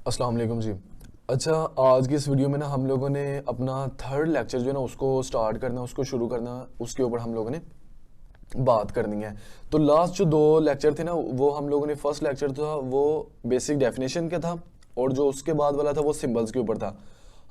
अस्सलाम वालेकुम जी। अच्छा, आज की इस वीडियो में ना हम लोगों ने अपना थर्ड लेक्चर जो है ना उसको स्टार्ट करना है, उसको शुरू करना है, उसके ऊपर हम लोगों ने बात करनी है। तो लास्ट जो दो लेक्चर थे ना, वो हम लोगों ने फर्स्ट लेक्चर था वो बेसिक डेफिनेशन का था, और जो उसके बाद वाला था वो सिंबल्स के ऊपर था।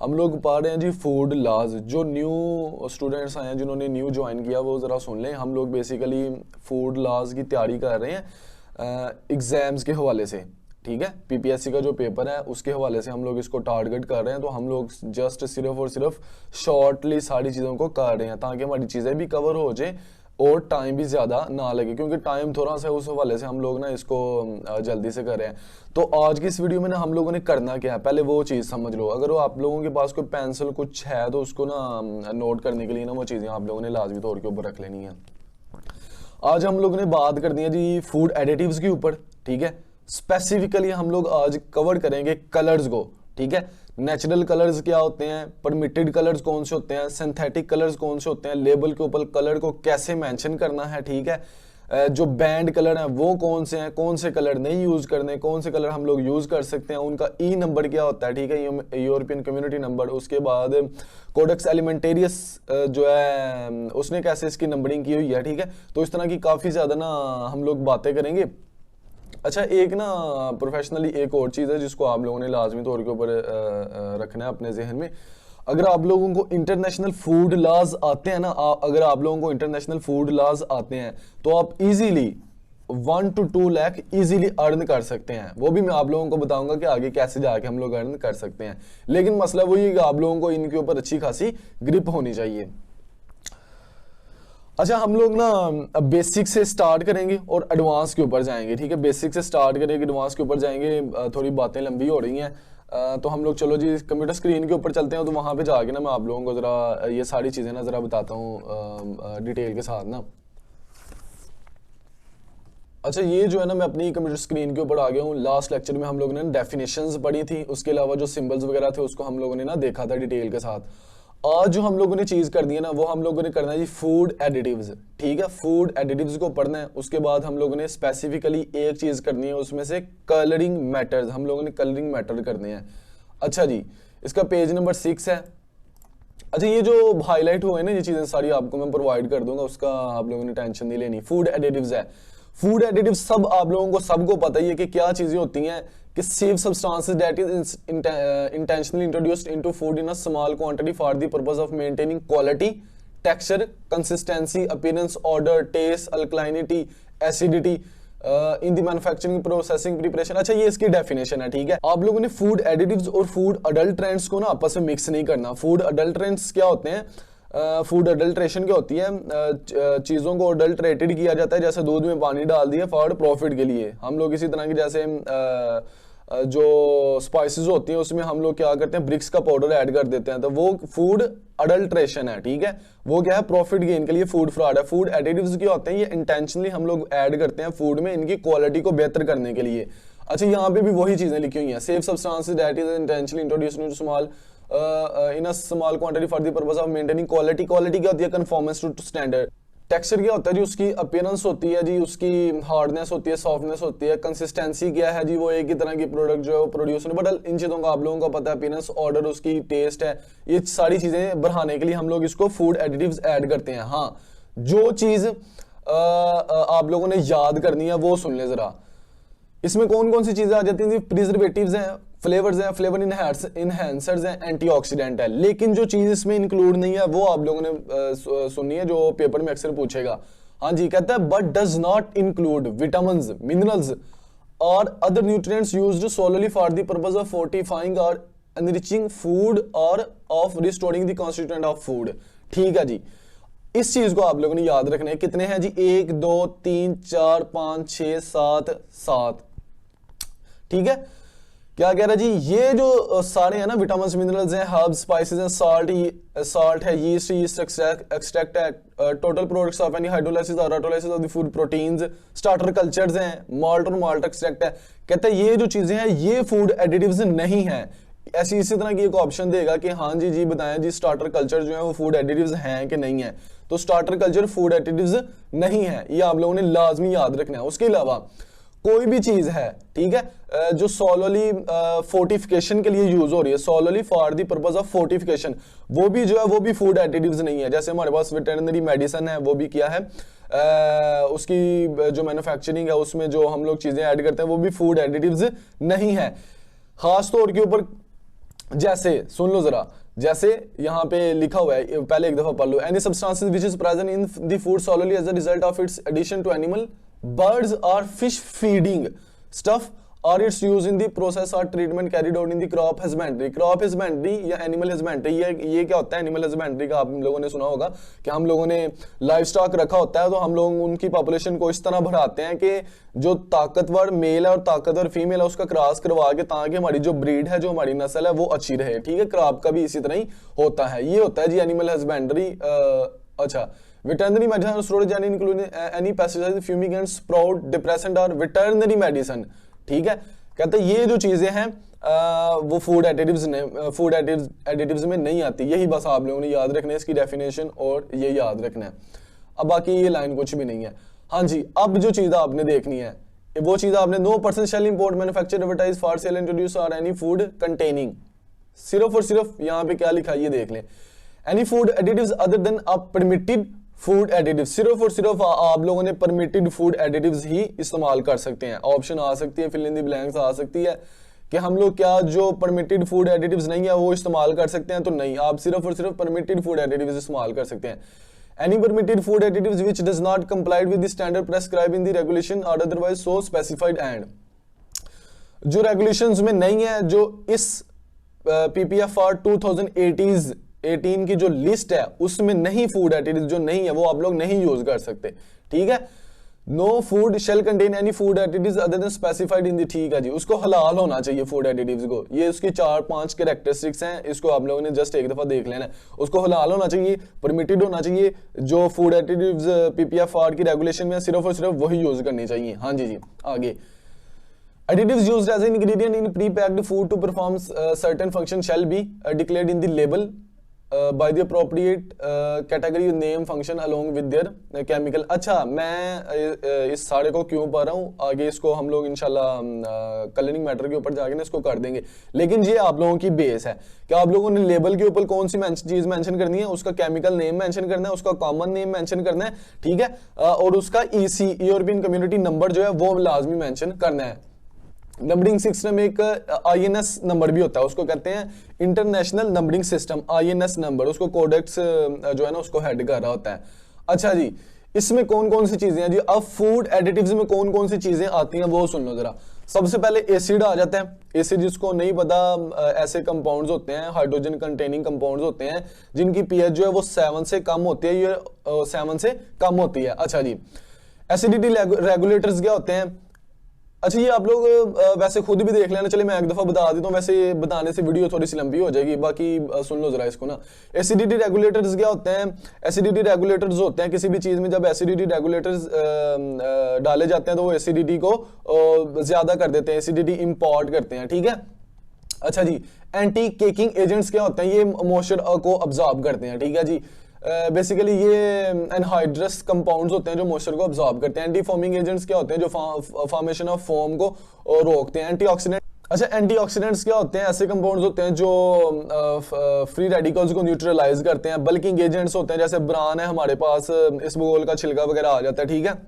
हम लोग पढ़ रहे हैं जी फूड लाज। जो न्यू स्टूडेंट्स आए हैं, जिन्होंने न्यू ज्वाइन किया, वो ज़रा सुन लें। हम लोग बेसिकली फूड लाज की तैयारी कर रहे हैं एग्ज़ाम्स के हवाले से। ठीक है, पीपीएससी का जो पेपर है उसके हवाले से हम लोग इसको टारगेट कर रहे हैं। तो हम लोग जस्ट सिर्फ और सिर्फ शॉर्टली सारी चीज़ों को कर रहे हैं ताकि हमारी चीज़ें भी कवर हो जाए और टाइम भी ज़्यादा ना लगे, क्योंकि टाइम थोड़ा सा उस हवाले से हम लोग ना इसको जल्दी से कर रहे हैं। तो आज की इस वीडियो में ना हम लोगों ने करना क्या है, पहले वो चीज़ समझ लो। अगर वो आप लोगों के पास कोई पेंसिल कुछ है तो उसको ना नोट करने के लिए ना वो चीज़ें आप लोगों ने लाजमी तौर के ऊपर रख लेनी है। आज हम लोगों ने बात कर दी है जी फूड एडिटिव्स के ऊपर। ठीक है, स्पेसिफिकली हम लोग आज कवर करेंगे कलर्स को। ठीक है, नेचुरल कलर्स क्या होते हैं, परमिटेड कलर्स कौन से होते हैं, सिंथेटिक कलर्स कौन से होते हैं, लेबल के ऊपर कलर को कैसे मेंशन करना है। ठीक है, जो बैंड कलर हैं वो कौन से हैं, कौन से कलर नहीं यूज करने, कौन से कलर हम लोग यूज कर सकते हैं, उनका ई नंबर क्या होता है। ठीक है, यूरोपियन कम्युनिटी नंबर। उसके बाद कोडेक्स एलिमेंटेरियस जो है उसने कैसे इसकी नंबरिंग की हुई है। ठीक है, तो इस तरह की काफ़ी ज़्यादा ना हम लोग बातें करेंगे। अच्छा, एक ना प्रोफेशनली एक और चीज़ है जिसको आप लोगों ने लाजमी तौर के ऊपर रखना है अपने जहन में। अगर आप लोगों को इंटरनेशनल फूड लॉज आते हैं ना, अगर आप लोगों को इंटरनेशनल फूड लॉज आते हैं तो आप easily 1 to 2 lakh easily earn कर सकते हैं। वो भी मैं आप लोगों को बताऊंगा कि आगे कैसे जाके हम लोग अर्न कर सकते हैं। लेकिन मसला वही है कि आप लोगों को इनके ऊपर अच्छी खासी ग्रिप होनी चाहिए। अच्छा, हम लोग ना बेसिक से स्टार्ट करेंगे और एडवांस के ऊपर जाएंगे। ठीक है, बेसिक से स्टार्ट करेंगे, एडवांस के ऊपर जाएंगे। थोड़ी बातें लंबी हो रही हैं, तो हम लोग चलो जी कंप्यूटर स्क्रीन के ऊपर चलते हैं। तो वहाँ पे जाके ना मैं आप लोगों को ज़रा ये सारी चीज़ें ना ज़रा बताता हूँ डिटेल के साथ ना। अच्छा, ये जो है ना मैं अपनी कंप्यूटर स्क्रीन के ऊपर आ गया हूँ। लास्ट लेक्चर में हम लोगों ने डेफिनेशंस पढ़ी थी, उसके अलावा जो सिंबल्स वगैरह थे उसको हम लोगों ने ना देखा था डिटेल के साथ। आज जो हम लोगों ने चीज कर दी है ना, वो हम लोगों ने करना है जी फूड एडिटिव्स। ठीक है, फूड एडिटिव्स को पढ़ना है। उसके बाद हम लोगों ने स्पेसिफिकली एक चीज करनी है, उसमें से कलरिंग मैटर्स। हम लोगों ने कलरिंग मैटर करने हैं। अच्छा जी, इसका पेज नंबर 6 है। अच्छा, ये जो हाईलाइट हुए ना ये चीजें सारी आपको मैं प्रोवाइड कर दूंगा, उसका आप लोगों ने टेंशन नहीं लेनी। फूड एडिटिव्स है। फूड एडिटिव सब आप लोगों को सबको पता ही है कि क्या चीजें होती हैं कि save substances that is intentionally introduced into food in a small quantity for the purpose of maintaining quality, texture, consistency, appearance, order, taste, alkalinity, acidity in the manufacturing, processing, preparation. अच्छा, ये इसकी डेफिनेशन है। ठीक है, आप लोगों ने food additives और फूड अडल्ट्रेंट्स को ना आपस में मिक्स नहीं करना। फूड अडल्ट्रेंट्स क्या होते हैं, फूड अडल्ट्रेशन क्या होती है, चीज़ों को अडल्ट्रेटेड किया जाता है, जैसे दूध में पानी डाल दिया फॉर प्रॉफिट के लिए। हम लोग इसी तरह की जैसे जो स्पाइसेस होती हैं उसमें हम लोग क्या करते हैं, ब्रिक्स का पाउडर ऐड कर देते हैं, तो वो फूड अडल्ट्रेशन है। ठीक है, वो क्या है, प्रॉफिट गेन के लिए फूड फ्रॉड है। फूड एडिटिव्स क्या होते हैं, ये इंटेंशनली हम लोग ऐड करते हैं फूड में इनकी क्वालिटी को बेहतर करने के लिए। अच्छा, यहाँ पे भी वही चीजें लिखी हुई हैं, save substances that is intentionally introduced into small in a small quantity for the purpose of maintaining quality. Quality क्या होती है, कन्फॉर्मेंस टू स्टैंडर्ड। टेक्सचर क्या होता है जी, उसकी अपीयरेंस होती है जी, उसकी हार्डनेस होती है, सॉफ्टनेस होती है। कंसिस्टेंसी क्या है जी, वो एक ही तरह की प्रोडक्ट जो है वो प्रोड्यूस नहीं, बट इन चीज़ों का आप लोगों को पता है। अपीयरेंस, ऑर्डर, उसकी टेस्ट है, ये सारी चीज़ें बढ़ाने के लिए हम लोग इसको फूड एडिटिव्स ऐड करते हैं। हाँ, जो चीज़ आप लोगों ने याद करनी है वो सुन ले ज़रा। इसमें कौन कौन सी चीज़ें आ जाती हैं, प्रिजर्वेटिव्स हैं, फ्लेवर्स हैं, फ्लेवर इनहैंसर्स हैं, एंटीऑक्सीडेंट है। लेकिन जो चीज इसमें इंक्लूड नहीं है वो आप लोगों ने सुननी है, जो पेपर में अक्सर पूछेगा। हाँ जी, कहता है but does not include vitamins, minerals or other nutrients used solely for the purpose of fortifying or enriching food or of restoring the constituent of food. ठीक है जी, इस चीज को आप लोगों ने याद रखना है। कितने हैं जी, 1 2 3 4 5 6 7 7। ठीक है, क्या कह रहा है जी, ये जो सारे हैं ना विटामिन, मिनरल्स हैं, हर्ब्स, स्पाइसेस हैं, साल्ट है, यीस्ट एक्सट्रैक्ट है, total products of any hydrolysis or autolysis of the food, proteins, starter cultures हैं, माल्ट और माल्ट एक्सट्रैक्ट है। कहता है ये जो चीजें हैं ये फूड एडिटिव्स नहीं है। ऐसी इसी तरह की एक ऑप्शन देगा कि हाँ जी जी बताएं जी स्टार्टर कल्चर जो है वो फूड एडिटिव्स हैं कि नहीं है। तो स्टार्टर कल्चर फूड एडिटिव्स नहीं है, ये आप लोगों ने लाजमी याद रखना है। उसके अलावा कोई भी चीज है, ठीक है, जो सोलोली फोर्टिफिकेशन के लिए यूज हो रही है, solely for the purpose of fortification, वो भी जो है वो भी फूड एडिटिव्स नहीं है। जैसे हमारे पास वेटरनरी मेडिसिन है, वो भी क्या है, उसकी जो मैन्युफैक्चरिंग है उसमें जो हम लोग चीजें ऐड करते हैं वो भी फूड एडिटिव्स नहीं है। खास तौर के ऊपर जैसे सुन लो जरा, जैसे यहाँ पे लिखा हुआ है, पहले एक दफा पढ़ लो, any substances which is present in the food solely as a result of its addition to animal birds or fish feeding stuff or its use in the process or treatment carried out in the crop husbandry। crop husbandry या animal husbandry, ये क्या होता है? animal husbandry का आप लोगों ने सुना होगा कि हम लोगों ने लाइव स्टॉक रखा होता है, तो हम लोग उनकी पॉपुलेशन को इस तरह बढ़ाते हैं कि जो ताकतवर मेल है और ताकतवर फीमेल है उसका क्रॉस करवा के, ताकि हमारी जो ब्रीड है, जो हमारी नस्ल है वो अच्छी रहे, ठीक है। क्रॉप का भी इसी तरह ही होता है, ये होता है जी एनिमल हस्बेंड्री। अच्छा, veterinary medicine or storage and including any pesticide, fumigant, sprout, depressant और veterinary medicine, ठीक है। कहते हैं ये जो चीजें हैं वो फूड एडिटिव्स में नहीं आती। यही बस आप लोगों ने याद रखना है, इसकी डेफिनेशन और ये याद रखना है। अब बाकी ये लाइन कुछ भी नहीं है। हाँ जी, अब जो चीज आपने देखनी है वो चीज आपने, no person shall import, manufacture, advertise, for sale, introduce और एनी फूड कंटेनिंग, सिर्फ और सिर्फ यहाँ पे क्या लिखा है ये देख लें, any food additives other than a permitted food additive, सिर्फ और सिर्फ आप लोगों ने परमिटेड फूड एडिटिव्स ही इस्तेमाल कर सकते हैं। ऑप्शन आ सकती है, फिल इन द ब्लैंक्स आ सकती है कि हम लोग क्या जो परमिटेड फूड एडिटिव्स नहीं है वो इस्तेमाल कर सकते हैं, तो नहीं, आप सिर्फ और सिर्फ परमिटेड फूड एडिटिव्स इस्तेमाल कर सकते हैं। Any permitted food additives which does not complied with the standard prescribe in the regulation और अदरवाइज सो स्पेसिफाइड, एंड जो रेगुलेशंस में नहीं है, जो इस PPFR 2018 की जो लिस्ट है उसमें नहीं, फूड एडिटिव्स जो नहीं है वो आप लोग नहीं यूज कर सकते, ठीक है। No food shall contain any food additives other than specified in the, ठीक है जी, उसको हलाल होना चाहिए फूड एडिटिव्स को। ये उसकी 4-5 कैरेक्टरिस्टिक्स हैं, इसको आप लोगों ने जस्ट एक दफा देख लेना है। उसको हलाल होना चाहिए, परमिटेड होना चाहिए, जो फूड एडिटिव्स PPFR की रेगुलेशन में सिर्फ और सिर्फ वही यूज करनी चाहिए। हाँ जी जी, आगे, additives used as an ingredient in pre-packed food to perform certain function shall be declared in the label by the appropriate category name function along with their chemical। अच्छा, मैं इस सारे को क्यों पढ़ रहा हूँ, आगे इसको हम लोग इंशाल्लाह कलरिंग मैटर के ऊपर जाके ना इसको कर देंगे, लेकिन ये आप लोगों की बेस है कि आप लोगों ने लेबल के ऊपर कौन सी चीज मेंशन करनी है, उसका केमिकल नेम मेंशन करना है, उसका कॉमन नेम मेंशन करना है, ठीक है, और उसका EC यूरोपियन कम्युनिटी नंबर जो है वो लाजमी मेंशन करना है। नंबरिंग सिस्टम एक INS नंबर भी होता है, उसको कहते हैं international numbering system, INS number, उसको कोडेक्स जो है ना उसको हेड कर रहा होता है। अच्छा जी, इसमें कौन कौन सी चीजें हैं जी, अब फूड एडिटिव्स में कौन कौन सी चीजें आती हैं वो सुन लो जरा। सबसे पहले एसिड आ जाता है। एसिड जिसको नहीं पता, ऐसे कंपाउंड्स होते हैं, हाइड्रोजन कंटेनिंग कंपाउंड्स होते हैं जिनकी pH जो है वो 7 से कम होती है, ये 7 से कम होती है। अच्छा जी, एसिडिटी रेगुलेटर्स क्या होते हैं? अच्छा, ये आप लोग वैसे खुद भी देख लेना, चलिए मैं एक दफा बता देता हूँ, वैसे बताने से वीडियो थोड़ी सी लंबी हो जाएगी, बाकी सुन लो जरा इसको ना। एसिडिटी रेगुलेटर्स क्या होते हैं? एसिडिटी रेगुलेटर्स होते हैं किसी भी चीज में जब एसिडिटी रेगुलेटर्स डाले जाते हैं तो वो एसिडिटी को ज्यादा कर देते हैं, एसिडिटी इंपोर्ट करते हैं, ठीक है। अच्छा जी, एंटी केकिंग एजेंट्स क्या होते हैं? ये मॉइस्चर को अब्जॉर्ब करते हैं, ठीक है जी। बेसिकली ये एनहाइड्रस कंपाउंड्स होते हैं जो मॉइस्चर को अब्सॉर्ब करते हैं। एंटी फोमिंग एजेंट्स क्या होते हैं? जो फॉर्मेशन ऑफ फोम को रोकते हैं। एंटीऑक्सीडेंट, अच्छा, एंटीऑक्सीडेंट्स क्या होते हैं? ऐसे कंपाउंड्स होते हैं जो फ्री रेडिकल्स को न्यूट्रलाइज करते हैं। बल्किंग एजेंट्स होते हैं, जैसे ब्रान है हमारे पास, इसबगोल का छिलका वगैरह आ जाता है, ठीक है।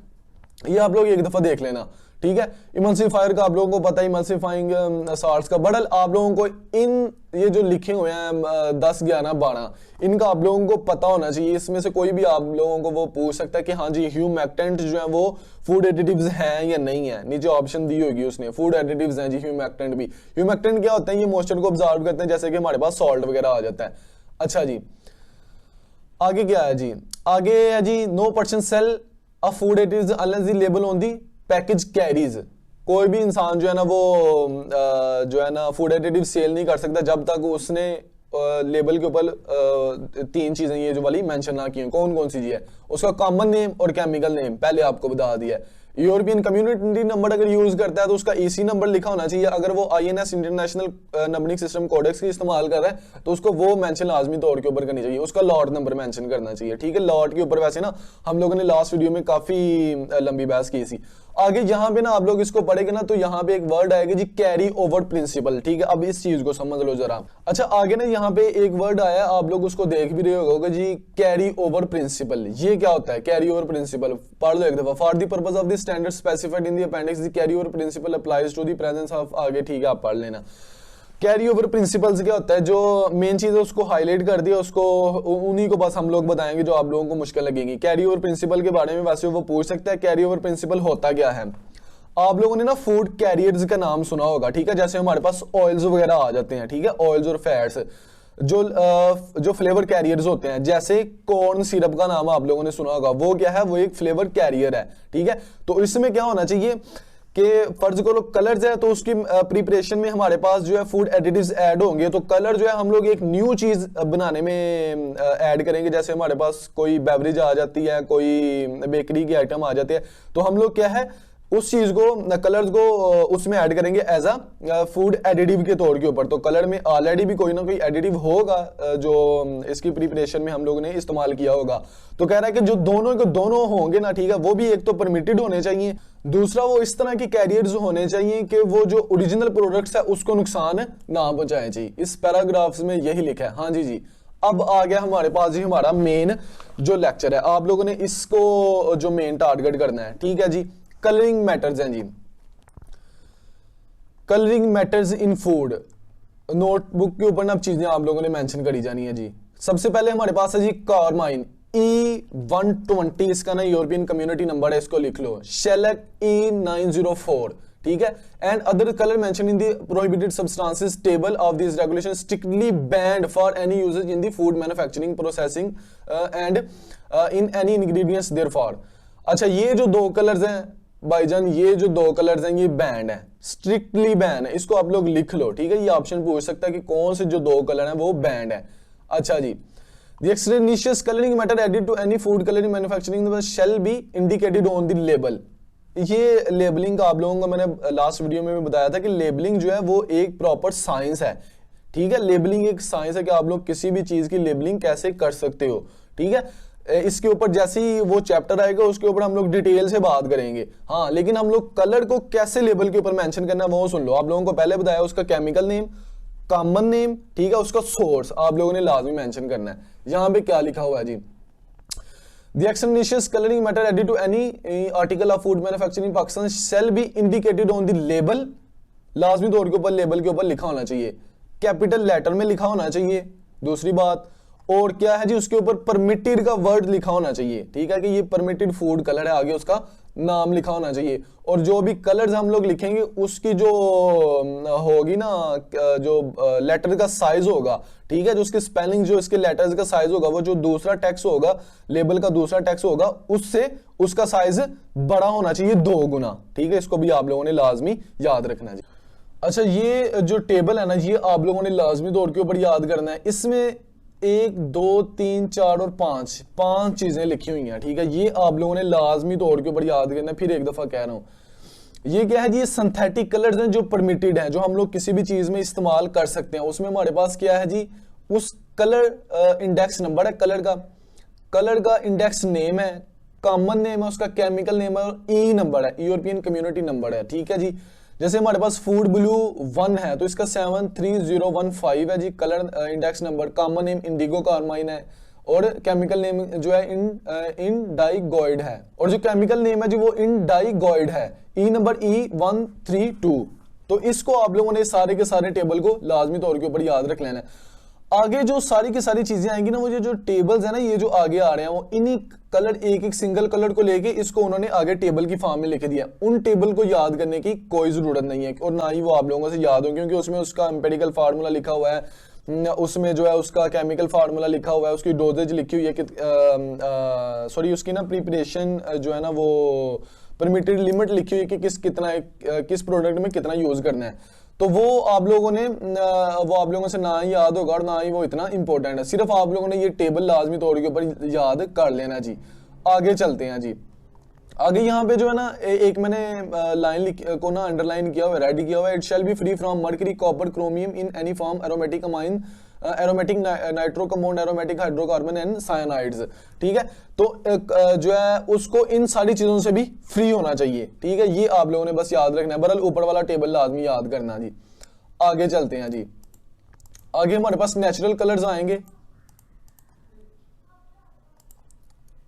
ये आप लोग एक दफा देख लेना, ठीक है। इमल्सिफायर का आप लोगों को पता है, इमल्सिफाइंग साल्ट्स का बडल आप लोगों को इन ये जो लिखे हुए हैं 10, 11, 12 इनका आप लोगों को पता होना चाहिए। इसमें से कोई भी आप लोगों को वो पूछ सकता है कि हाँ जी ह्यूमैक्टेंट जो है वो फूड एडिटिव्स हैं या नहीं है। नीचे ऑप्शन दी होगी उसने, फूड एडिटिव्स हैं जी, ह्यूमैक्टेंट भी। ह्यूमैक्टेंट क्या होता है? ये मॉइस्चर को ऑब्जर्व करते हैं, जैसे कि हमारे पास सॉल्ट वगैरह आ जाता है। अच्छा जी, आगे क्या है जी? आगे है जी, no person sell a food additives unless the label on the package carries. कोई भी इंसान जो है ना वो जो है ना फूड एडिटिव सेल नहीं कर सकता जब तक उसने लेबल के ऊपर 3 चीजें ये जो वाली मेंशन ना की हैं। कौन कौन सी चीज है? उसका कॉमन नेम और केमिकल नेम पहले आपको बता दिया है। यूरोपियन कम्युनिटी नंबर अगर यूज करता है तो उसका EC नंबर लिखा होना चाहिए। अगर वो INS international numbering system codex की इस्तेमाल कर रहा है तो उसको वो मेंशन लाजमी तौर के ऊपर करनी चाहिए। उसका लॉट नंबर मेंशन करना चाहिए, ठीक है। लॉट के ऊपर वैसे ना हम लोगों ने लास्ट वीडियो में काफी लंबी बहस की थी। आगे यहाँ पे ना आप लोग इसको पढ़ेंगे ना तो यहाँ पे एक वर्ड आएगा जी कैरी ओवर प्रिंसिपल, ठीक है। अब इस चीज को समझ लो जरा। अच्छा आगे ना यहाँ पे एक वर्ड आया, आप लोग उसको देख भी रहे होगे जी, कैरी ओवर प्रिंसिपल। ये क्या होता है कैरी ओवर प्रिंसिपल? पढ़ लो एक दफा। For the purpose of the standard specified in the appendix the carry over principle applies to the presence of, आगे ठीक है आप पढ़ लेना। कैरी ओवर प्रिंसिपल्स क्या होता है, जो मेन चीज है उसको हाईलाइट कर दिया, उसको उन्हीं को बस हम लोग बताएंगे जो आप लोगों को मुश्किल लगेगी। कैरी ओवर प्रिंसिपल के बारे में वैसे वो पूछ सकता है कैरी ओवर प्रिंसिपल होता क्या है। आप लोगों ने ना फूड कैरियर्स का नाम सुना होगा, ठीक है। जैसे हमारे पास ऑयल्स वगैरह आ जाते हैं, ठीक है, ऑयल्स और फैट्स जो फ्लेवर कैरियर्स होते हैं, जैसे कॉर्न सिरप का नाम आप लोगों ने सुना होगा, वो क्या है, वो एक फ्लेवर कैरियर है, ठीक है। तो इसमें क्या होना चाहिए कि फर्ज करो कलर्स है तो उसकी प्रिपरेशन में हमारे पास जो है फूड एडिटिव्स ऐड होंगे, तो कलर जो है हम लोग एक न्यू चीज बनाने में ऐड करेंगे। जैसे हमारे पास कोई बेवरेज आ जाती है, कोई बेकरी की आइटम आ जाती है, तो हम लोग क्या है उस चीज को कलर्स को उसमें ऐड करेंगे एज अ फूड एडिटिव के तौर के ऊपर। तो कलर में ऑलरेडी भी कोई ना कोई एडिटिव होगा जो इसकी प्रिपरेशन में हम लोग ने इस्तेमाल किया होगा। तो कह रहा है कि जो दोनों के दोनों होंगे ना, ठीक है, वो भी एक तो परमिटेड होने चाहिए, दूसरा वो इस तरह की कैरियर्स होने चाहिए कि वो जो ओरिजिनल प्रोडक्ट्स है उसको नुकसान ना पहुंचाए चाहिए। इस पैराग्राफ्स में यही लिखा है। हाँ जी जी, अब आ गया हमारे पास जी हमारा मेन जो लेक्चर है। आप लोगों ने इसको जो मेन टारगेट करना है, ठीक है जी। कलरिंग मैटर्स हैं जी, colouring matters in food. Notebook के ऊपर ना अब चीजें आप लोगों ने मेंशन करी जानी है जी। सबसे पहले हमारे पास है जी कार्माइन E120, इसका ना यूरोपियन कम्युनिटी नंबर है, इसको लिख लो। शेलेक E904, ठीक है। And other colour mention in the prohibited substances table of this regulation strictly banned for any usages in the food manufacturing processing and in any ingredients therefor. अच्छा ये जो दो colours हैं भाईजान, ये जो दो कलर्स हैं ये बैंड है, स्ट्रिक्टली बैन है, इसको आप लोग लिख लो, ठीक है। ये ऑप्शन पूछ सकता है कि कौन से जो दो कलर हैं वो बैंड है। अच्छा जी, the extraneous coloring matter added to any food coloring manufacturing shall be indicated on the label। ये लेबलिंग का आप लोगों को मैंने लास्ट वीडियो में भी बताया था कि लेबलिंग जो है वो एक प्रॉपर साइंस है, ठीक है। लेबलिंग एक साइंस है कि आप लोग किसी भी चीज की लेबलिंग कैसे कर सकते हो, ठीक है। इसके ऊपर जैसे ही वो चैप्टर आएगा उसके ऊपर हम लोग डिटेल से बात करेंगे। हाँ, लेकिन हम लोग कलर को कैसे लेबल के ऊपर मेंशन करना है वो सुन लो। आप लोगों को पहले बताया उसका केमिकल नेम, कॉमन नेम, ठीक है, उसका सोर्स आप लोगों ने लाजमी मेंशन करना है। यहां पे क्या लिखा हुआ है जी, The extraneous coloring matter added to any article of food manufacturing in Pakistan shall be indicated on the label। लाजमी तौर के ऊपर लेबल के ऊपर लिखा होना चाहिए, कैपिटल लेटर में लिखा होना चाहिए। दूसरी बात और क्या है जी, उसके ऊपर परमिटेड का वर्ड लिखा होना चाहिए, ठीक है, कि ये परमिटेड फूड कलर है, आगे उसका नाम लिखा होना चाहिए। और जो भी कलर्स हम लोग लिखेंगे उसकी जो होगी ना, जो लेटर का साइज होगा, ठीक है, जो उसकी स्पेलिंग, जो इसके लेटर्स का साइज होगा, वो जो दूसरा टेक्स्ट होगा, लेबल का दूसरा टेक्स्ट होगा, उससे उसका साइज बड़ा होना चाहिए 2 गुना, ठीक है। इसको भी आप लोगों ने लाजमी याद रखना है जी। अच्छा ये जो टेबल है ना, ये आप लोगों ने लाजमी तौर के ऊपर याद करना है। इसमें 1 2 3 4 और 5 चीजें लिखी हुई हैं, ठीक है। ये आप लोगों ने लाजमी तौर के ऊपर याद करना है। फिर एक दफा कह रहा हूं, ये क्या है जी, ये सिंथेटिक कलर्स हैं जो परमिटेड हैं, जो हम लोग किसी भी चीज में इस्तेमाल कर सकते हैं। उसमें हमारे पास क्या है जी, उस कलर इंडेक्स नंबर है, कलर का इंडेक्स नेम है, कॉमन नेम है, उसका केमिकल नेम है और ई नंबर है, यूरोपियन कम्युनिटी नंबर है, ठीक है जी। जैसे हमारे पास फूड ब्लू 1 है तो इसका 73015 है जी colour index number. Common name indigo carmine है और केमिकल नेम जो है इंडाइगोइड है, और जो केमिकल नेम है जी वो इंडाइगोइड है, ई नंबर E132। तो इसको आप लोगों ने सारे के सारे टेबल को लाजमी तौर के ऊपर याद रख लेना है। आगे जो सारी की सारी चीजें आएंगी ना, वो जो टेबल्स है ना, ये जो आगे आ रहे हैं, वो इन्हीं कलर एक सिंगल कलर को लेके इसको उन्होंने आगे टेबल की फॉर्म में लिख दिया। उन टेबल को याद करने की कोई जरूरत नहीं है और ना ही वो आप लोगों से याद हो, क्योंकि उसमें उसका एम्पेरिकल फार्मूला लिखा हुआ है, उसमें जो है उसका केमिकल फार्मूला लिखा हुआ है, उसकी डोजेज लिखी हुई है कि सॉरी उसकी ना प्रिपरेशन जो है ना वो परमिटेड लिमिट लिखी हुई है कि किस प्रोडक्ट में कितना यूज करना है। तो वो आप लोगों से ना ही याद होगा और ना ही वो इतना इंपॉर्टेंट है। सिर्फ आप लोगों ने ये टेबल लाजमी तौर के ऊपर याद कर लेना जी। आगे चलते हैं जी। आगे यहाँ पे जो है ना एक मैंने लाइन को ना अंडरलाइन किया हुआ है, रेडी किया हुआ है। It shall be free from mercury, copper, chromium in any form, aromatic amine aromatic nitro compound, aromatic hydrocarbon and cyanides, ठीक है। तो जो है उसको इन सारी चीजों से भी फ्री होना चाहिए, ठीक है। ये आप लोगों ने बस याद रखना है, बहरहाल ऊपर वाला टेबल लाजमी याद करना जी। आगे चलते हैं जी, आगे हमारे पास नेचुरल कलर्स आएंगे।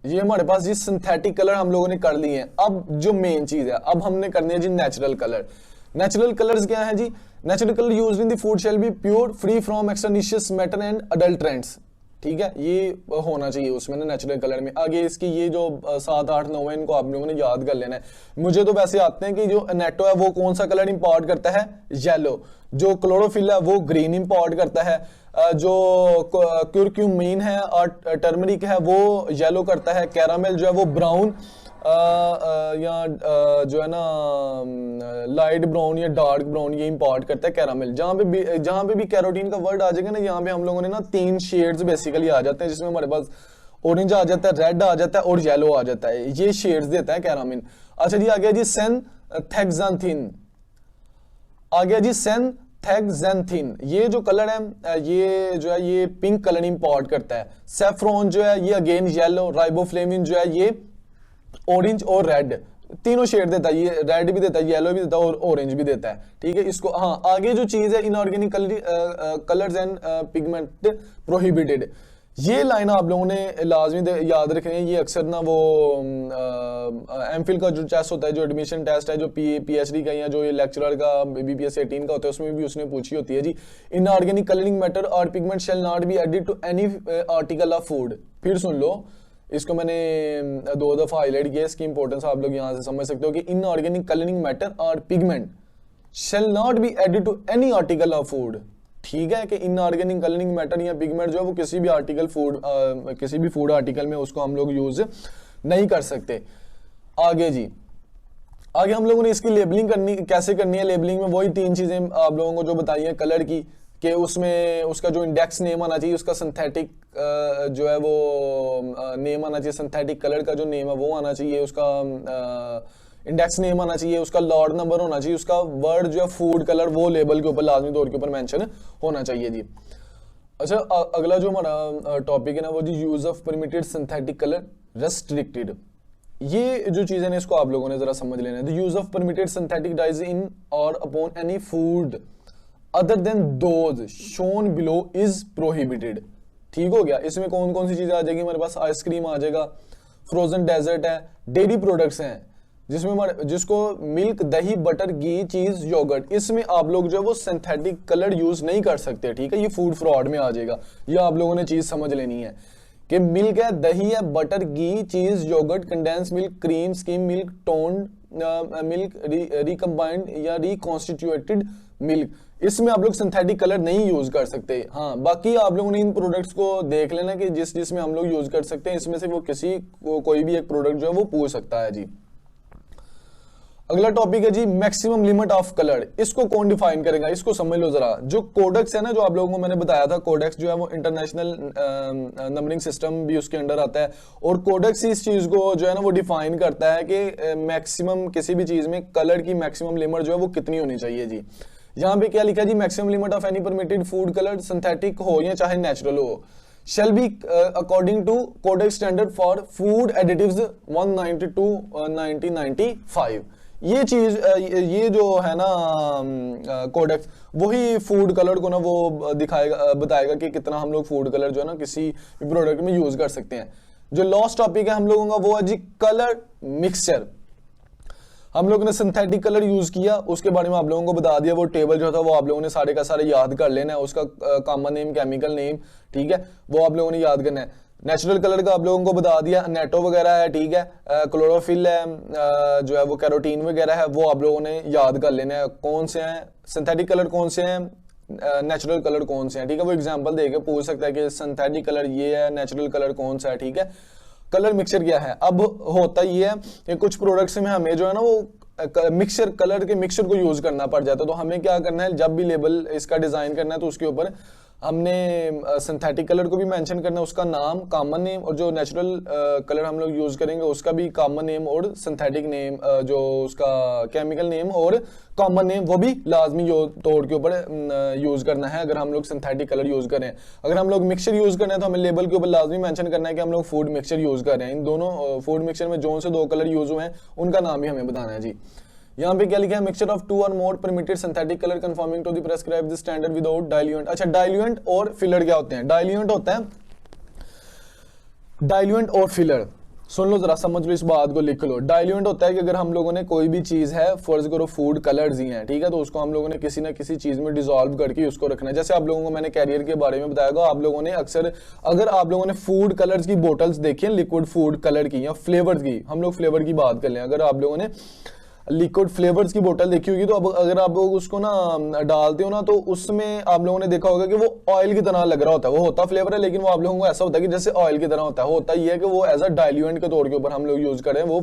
ये हमारे पास जी सिंथेटिक कलर हम लोगों ने कर लिए हैं। अब जो मेन चीज है, अब हमने करनी है जी नेचुरल कलर। नेचुरल कलर्स क्या है जी? Natural colour used in the food shall be pure, free from extraneous matter and adulterants, ठीक है। ये होना चाहिए उसमें ना नेचुरल कलर में। आगे इसकी ये जो 7, 8, 9 है, इनको आप लोगों ने याद कर लेना है। मुझे तो वैसे आते हैं कि जो नेटो है वो कौन सा कलर इंपोर्ट करता है? येलो। जो क्लोरोफिल है वो ग्रीन इंपोर्ट करता है। जो क्यूरक्यूमीन है और टर्मरिक है वो येलो करता है। कैरामेल जो है वो ब्राउन या जो है ना लाइट ब्राउन या डार्क ब्राउन ये इंपोर्ट करता है कैरामेल। जहां पे भी कैरोटीन का वर्ड आ जाएगा ना, यहाँ पे हम लोगों ने ना 3 शेड्स बेसिकली आ जाते हैं, जिसमें हमारे पास ऑरेंज आ जाता है, रेड आ जाता है और येलो आ जाता है। ये शेड्स देता है कैरामिन। अच्छा जी, आ गया जी सेनथेक्सांथिन। आ गया जी सेनथेक्सांथिन। ये जो कलर है ये जो है ये पिंक कलर इंपोर्ट करता है। सेफ्रॉन जो है ये अगेन येलो। राइबोफ्लेविन जो है ये ऑरेंज और रेड, तीनों शेड देता है। ये रेड भी देता है, येलो भी देता है और ऑरेंज भी देता है, ठीक है। इसको हाँ, आगे जो चीज है inorganic colours and pigment prohibited, ये लाइन आप लोगों ने लाजमी याद रखनी है। ये अक्सर ना वो एमफिल का जो टेस्ट होता है, जो एडमिशन टेस्ट है, जो पीएचडी का या जो ये लेक्चरर का बीपीएस 18 का होता है, उसमें भी उसने पूछी होती है जी। इनऑर्गेनिक कलरिंग मैटर और pigment shall not be added to any article of food. फिर सुन लो, इसको मैंने 2 दफा हाईलाइट किया, इसकी इंपॉर्टेंस आप लोग यहां से समझ सकते हो कि इनऑर्गेनिक कलरिंग मैटर और pigment shall not be added to any article of food, ठीक है। कि इनऑर्गेनिक कलरिंग मैटर या पिगमेंट जो है वो किसी भी आर्टिकल फूड किसी भी फूड आर्टिकल में उसको हम लोग यूज नहीं कर सकते। आगे जी, आगे हम लोगों ने इसकी लेबलिंग कैसे करनी है। लेबलिंग में वही 3 चीजें आप लोगों को जो बताई है कलर की, कि उसमें उसका जो इंडेक्स नेम आना चाहिए, उसका सिंथेटिक जो है वो नेम आना चाहिए, सिंथेटिक कलर का जो नेम है वो आना चाहिए, उसका इंडेक्स नेम आना चाहिए, उसका लॉट नंबर होना चाहिए, उसका वर्ड जो है फूड कलर वो लेबल के ऊपर लाजमी तौर के ऊपर मेंशन होना चाहिए जी। अच्छा, अगला जो हमारा टॉपिक है ना वो जी use of permitted synthetic colour restricted. ये जो चीजें हैं इसको आप लोगों ने जरा समझ लेना है। The use of permitted synthetic dyes in or upon any food other than those shown below is prohibited, ठीक हो गया। इसमें कौन कौन सी चीजें आ जाएगी हमारे पास? आइसक्रीम आ जाएगा, फ्रोजन डेजर्ट है, डेयरी प्रोडक्ट्स हैं जिसको मिल्क, दही, बटर, घी, चीज, योगर्ट, इसमें आप लोग जो है वो सिंथेटिक कलर यूज नहीं कर सकते, ठीक है। ये फूड फ्रॉड में आ जाएगा। ये आप लोगों ने चीज समझ लेनी है कि मिल्क है, दही है, butter, ghee, cheese, yoghurt, condense milk, cream, skim milk, toned milk, recombined या रिकॉन्स्टिट्यूटेड मिल्क, इसमें आप लोग सिंथेटिक कलर नहीं यूज कर सकते। हाँ, बाकी आप लोगों ने इन प्रोडक्ट्स को देख लेना कि जिसमें हम लोग यूज कर सकते हैं, इसमें से वो कोई भी एक प्रोडक्ट जो है वो पूछ सकता है जी। अगला टॉपिक है जी मैक्सिमम लिमिट ऑफ कलर। इसको कौन डिफाइन करेगा? इसको समझ लो जरा। जो कोडेक्स है ना, जो आप लोगों को मैंने बताया था, कोडेक्स जो है वो इंटरनेशनल नंबरिंग सिस्टम भी उसके अंडर आता है, और कोडेक्स इस चीज को जो है ना वो डिफाइन करता है कि मैक्सिमम किसी भी चीज में कलर की मैक्सिमम लिमिट जो है वो कितनी होनी चाहिए जी। यहाँ पे क्या लिखा है जी? Maximum limit of any permitted food colour, synthetic हो या चाहे नेचुरल हो, shall be according to Codex Standard for Food Additives 192/1995। ये चीज ये जो है ना कोडेक्स, वही फूड कलर को ना वो दिखाएगा, बताएगा कि कितना हम लोग फूड कलर जो है ना किसी भी प्रोडक्ट में यूज कर सकते हैं। जो लास्ट टॉपिक है हम लोगों का वो है जी कलर मिक्सचर। हम लोगों ने सिंथेटिक कलर यूज किया, उसके बारे में आप लोगों को बता दिया। वो टेबल जो था वो आप लोगों ने सारे का सारे याद कर लेना है, उसका कॉमन नेम, केमिकल नेम, ठीक है, वो आप लोगों ने याद करना है। नेचुरल कलर का आप लोगों को बता दिया, नेटो वगैरह है, ठीक है, क्लोरोफिल है, जो है वो कैरोटीन वगैरह है, वो आप लोगों ने याद कर लेना है। कौन से हैं सिंथेटिक कलर, कौन से हैं नेचुरल कलर, कौन से हैं, ठीक है। वो एग्जांपल देके पूछ सकता है कि सिंथेटिक कलर ये है, नेचुरल कलर कौन सा है, ठीक है। कलर मिक्सचर क्या है? अब होता ये है कि कुछ प्रोडक्ट्स में हमें जो है ना वो मिक्सचर, कलर के मिक्सचर को यूज करना पड़ जाता है। तो हमें क्या करना है, जब भी लेबल इसका डिजाइन करना है तो उसके ऊपर हमने सिंथेटिक कलर को भी मेंशन करना है, उसका नाम, कॉमन नेम, और जो नेचुरल कलर हम लोग यूज करेंगे उसका भी कॉमन नेम और सिंथेटिक नेम, जो उसका केमिकल नेम और कॉमन नेम, वो भी लाजमी तौर के ऊपर यूज करना है अगर हम लोग सिंथेटिक कलर यूज करें। अगर हम लोग मिक्सचर यूज कर रहे हैं तो हमें लेबल के ऊपर लाजमी मेंशन करना है कि हम लोग फूड मिक्सचर यूज कर रहे हैं। इन दोनों फूड मिक्सचर में जो से 2 कलर यूज हुए हैं उनका नाम भी हमें बताना है जी। यहाँ पे क्या लिखा है, mixture of 2 or more permitted synthetic colour conforming to the prescribed standard without diluent. अच्छा, डाइल्यूएंट और फिलर क्या होते हैं? डाइल्यूएंट होता है, डाइल्यूएंट और फिलर सुन लो जरा, समझ लो, इस बात को लिख लो। डाइल्यूएंट होता है कि अगर हम लोगों ने कोई भी चीज है, फर्ज करो फूड कलर्स ही हैं, ठीक है, तो उसको हम लोगों ने किसी ना किसी चीज में डिसॉल्व करके उसको रखना है। जैसे आप लोगों को मैंने कैरियर के बारे में बताया, आप लोगों ने अक्सर, अगर आप लोगों ने फूड कलर्स की बोटल्स देखी हैं, लिक्विड फूड कलर की या फ्लेवर्स की, हम लोग फ्लेवर की बात कर लें, अगर आप लोगों ने लिक्विड फ्लेवर्स की बोतल देखी होगी तो अब अगर आप लोग उसको ना डालते हो ना तो उसमें आप लोगों ने देखा होगा कि वो ऑयल की तरह लग रहा होता है। वो होता फ्लेवर है लेकिन वो आप लोगों को ऐसा होता है कि जैसे ऑयल की तरह होता है। होता ये है कि वो एज अ डाइल्यूएंट के तौर के ऊपर हम लोग यूज कर रहे हैं, वो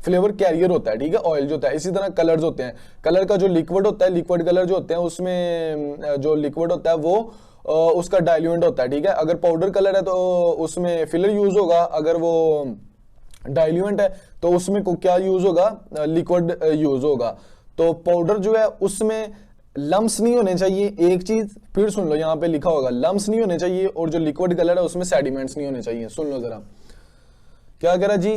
फ्लेवर कैरियर होता है, ठीक है, ऑयल जो होता है। इसी तरह कलर्स होते हैं, कलर का जो लिक्विड होता है, लिक्विड कलर जो होते हैं उसमें जो लिक्विड होता है वो उसका डाइल्यूएंट होता है, ठीक है। अगर पाउडर कलर है तो उसमें फिलर यूज होगा, अगर वो डाइल्यूएंट है तो उसमें को क्या यूज होगा, लिक्विड यूज होगा। तो पाउडर जो है उसमें लम्स नहीं होने चाहिए, एक चीज फिर सुन लो, यहाँ पे लिखा होगा लम्स नहीं होने चाहिए, और जो लिक्विड कलर है उसमें सेडिमेंट्स नहीं होने चाहिए। सुन लो जरा क्या कह रहा जी,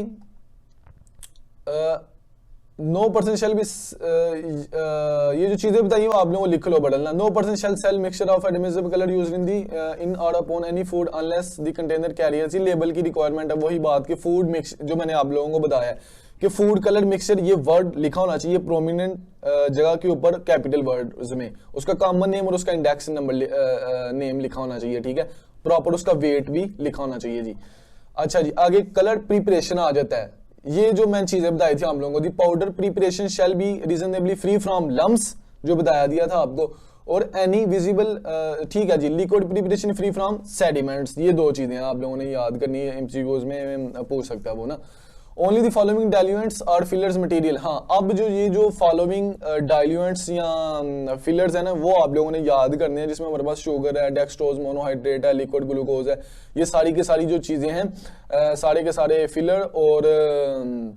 नो परसेंट शेल भी, ये जो चीजें बताइए आप लोगों को लिख लो बदलना। No person shall sell mixture of admissible colour used in the in or upon any food unless the container carriers. ये लेबल की रिक्वायरमेंट है, वही बात कि फूड मिक्स जो मैंने आप लोगों को बताया है कि फूड कलर मिक्सचर, ये वर्ड लिखा होना चाहिए प्रोमिनेंट जगह के ऊपर, कैपिटल वर्ड में, उसका कॉमन नेम और उसका इंडेक्स नंबर नेम लिखा होना चाहिए, ठीक है, प्रॉपर उसका वेट भी लिखा होना चाहिए जी। अच्छा जी, आगे कलर प्रिपरेशन आ जाता है। ये जो मैंने चीजें बताई थी आप लोगों को, the powder preparation shall be reasonably free from lumps, जो बताया दिया था आपको, और एनी विजिबल, ठीक है जी, liquid preparation free from sediments. ये 2 चीजें आप लोगों ने याद करनी है, एमसीक्यूज में पूछ सकता है वो ना। ओनली द फॉलोइंग डाइल्यूएंट्स और फिलर्स मटेरियल। हाँ, अब जो ये जो फॉलोइंग डाइल्यूएंट्स या फिलर्स है ना, वो आप लोगों ने याद करने हैं, जिसमें हमारे पास शुगर है, डेक्सट्रोज, मोनोहाइड्रेट है, लिक्विड ग्लूकोज है, ये सारी की सारी जो चीजें हैं, सारे के सारे फिलर और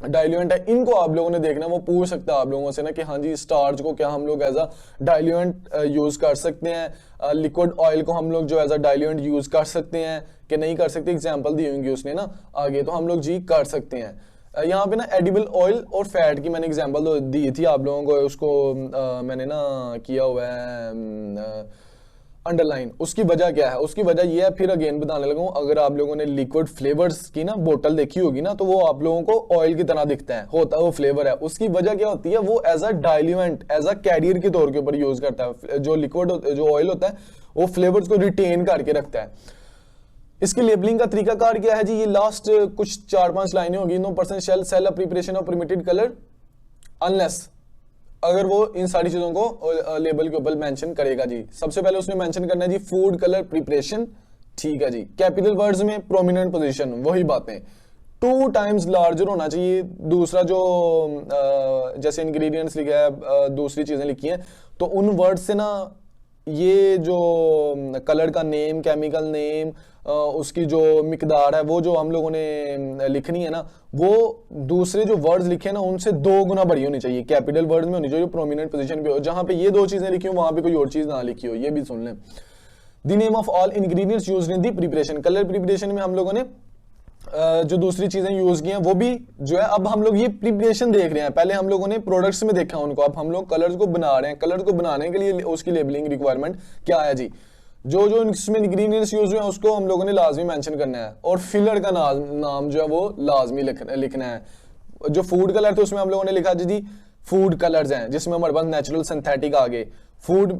डाइल्यूएंट है, इनको आप लोगों ने देखना। वो पूछ सकता है आप लोगों से ना कि हाँ जी, स्टार्च को क्या हम लोग एज अ डाइल्यूएंट यूज कर सकते हैं, लिक्विड ऑयल को हम लोग जो एज अ डाइल्यूएंट यूज कर सकते हैं कि नहीं कर सकते। एग्जांपल दी होंगी उसने ना आगे, तो हम लोग जी कर सकते हैं। यहाँ पे ना एडिबल ऑयल और फैट की मैंने एग्जांपल दी थी आप लोगों को, उसको मैंने ना किया हुआ है अंडरलाइन। उसकी वजह क्या है, उसकी वजह ये है, फिर अगेन बताने लगा हूं, अगर आप लोगों ने लिक्विड फ्लेवर्स की ना बोतल देखी होगी ना, तो वो आप लोगों को ऑयल की तरह दिखता है, होता है वो फ्लेवर है। उसकी वजह क्या होती है, वो as a diluent, as a carrier के तौर के ऊपर यूज करता है। जो लिक्विड जो ऑयल होता है वो फ्लेवर्स को रिटेन करके रखता है। इसकी लेबलिंग का तरीकाकार क्या है जी, ये लास्ट कुछ 4-5 लाइनें होगी। No person shall sell a preparation of permitted colour unless, अगर वो इन सारी चीजों को लेबल के ऊपर मेंशन करेगा जी। सबसे पहले उसमें मेंशन करना है जी फूड कलर प्रिपरेशन, ठीक है जी, कैपिटल वर्ड्स में प्रोमिनेंट पोजीशन, वही बातें, 2 टाइम्स लार्जर होना चाहिए। दूसरा जो जैसे इंग्रेडिएंट्स लिखा है, दूसरी चीजें लिखी हैं, तो उन वर्ड से ना ये जो कलर का नेम, केमिकल नेम, उसकी जो मिकदार है, वो जो हम लोगों ने लिखनी है ना, वो दूसरे जो वर्ड्स लिखे ना उनसे 2 गुना बड़ी होनी चाहिए, कैपिटल वर्ड्स में होनी चाहिए, प्रोमिनेंट पोजीशन पे हो। जहां पे ये 2 चीजें लिखी हो वहां पे कोई और चीज ना लिखी हो, ये भी सुन लें। The name of all ingredients used in the preparation, colour preparation में हम लोगों ने जो दूसरी चीजें यूज की हैं वो भी जो है, अब हम लोग ये प्रिपरेशन देख रहे हैं, पहले हम लोगों ने प्रोडक्ट्स में देखा उनको, अब हम लोग कलर्स को बना रहे हैं। कलर्स को बनाने के लिए उसकी लेबलिंग रिक्वायरमेंट क्या है जी, जो जो इसमें इंग्रेडिएंट्स यूज हुए हैं उसको हम लोगों ने लाजमी मेंशन करना है, और फिलर का नाम जो है वो लाजमी लिखना है। जो फूड कलर थे उसमें हम लोगों ने लिखा जी फूड कलर्स हैं, जिसमें हमारे पास नेचुरल सिंथेटिक आ गए। फूड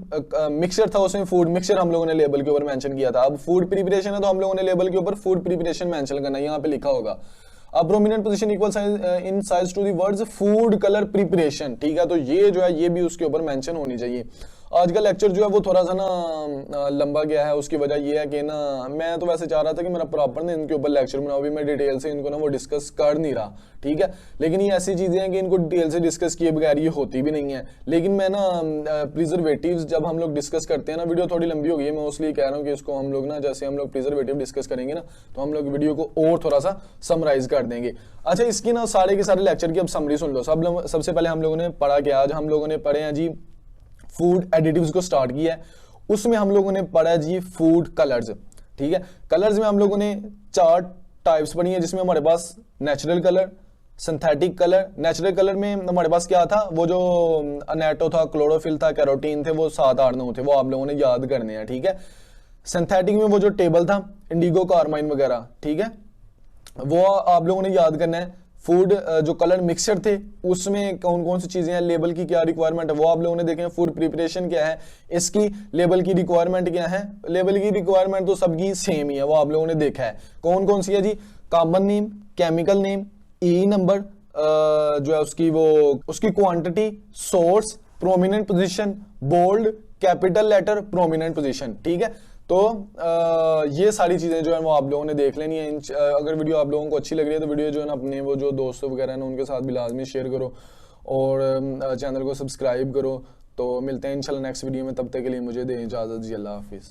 मिक्सचर था, उसमें फूड मिक्सचर हम लोगों ने लेबल के ऊपर मेंशन किया था। अब फूड प्रिपरेशन है तो हम लोगों ने लेबल के ऊपर फूड प्रिपरेशन मेंशन करना है, यहाँ पे लिखा होगा। अब prominent position equal size in size to the words food colour preparation, ठीक है, तो ये जो है ये भी उसके ऊपर मेंशन होनी चाहिए। आज का लेक्चर जो है वो थोड़ा सा ना लंबा गया है, उसकी वजह ये है कि ना मैं तो वैसे चाह रहा था कि मेरा प्रॉपर ना इनके ऊपर लेक्चर बनाओ, अभी मैं डिटेल से इनको ना वो डिस्कस कर नहीं रहा, ठीक है। लेकिन ये ऐसी चीजें हैं कि इनको डिटेल से डिस्कस किए बगैर ये होती भी नहीं है। लेकिन मैं ना प्रिजर्वेटिव्स जब हम लोग डिस्कस करते हैं ना, वीडियो थोड़ी लंबी हो गई है, मैं उसलिए कह रहा हूँ कि इसको हम लोग ना, जैसे हम लोग प्रिजर्वेटिव डिस्कस करेंगे ना, तो हम लोग वीडियो को और थोड़ा सा समराइज कर देंगे। अच्छा, इसकी ना सारे के सारे लेक्चर की अब समरी सुन लो। सबसे पहले हम लोगों ने पढ़ा क्या, आज हम लोगों ने पढ़े हैं जी फूड एडिटिव्स को स्टार्ट किया है। उसमें हम लोगों ने पढ़ा जी फूड कलर्स, ठीक है। कलर्स में हम लोगों ने 4 टाइप्स पढ़ी है, जिसमें हमारे पास natural colour, synthetic colour. Natural colour में हमारे पास क्या था, वो जो अनेटो था, क्लोरोफिल था, कैरोटीन थे, वो 7 8 9 थे, वो आप लोगों ने याद करने हैं, ठीक है। सिंथेटिक में वो जो टेबल था, इंडिगो, कार्माइन वगैरह, ठीक है, वो आप लोगों ने याद करना है। फूड जो कलर मिक्सचर थे उसमें कौन कौन सी चीजें हैं, लेबल की क्या रिक्वायरमेंट है, वो आप लोगों ने देखे। फूड प्रिपरेशन क्या है, इसकी लेबल की रिक्वायरमेंट क्या है। लेबल की रिक्वायरमेंट तो सबकी सेम ही है, वो आप लोगों ने देखा है। कौन कौन सी है जी, common name, chemical name, E number, जो है उसकी वो उसकी quantity, source, prominent position, bold, capital letter, prominent position, ठीक है। तो ये सारी चीजें जो है वो आप लोगों ने देख लेनी है। अगर वीडियो आप लोगों को अच्छी लग रही है तो वीडियो जो है ना अपने वो जो दोस्त वगैरह हैं उनके साथ भी लाजमी शेयर करो और चैनल को सब्सक्राइब करो। तो मिलते हैं इंशाल्लाह नेक्स्ट वीडियो में, तब तक के लिए मुझे दें इजाजत जी, अल्लाह हाफिज़।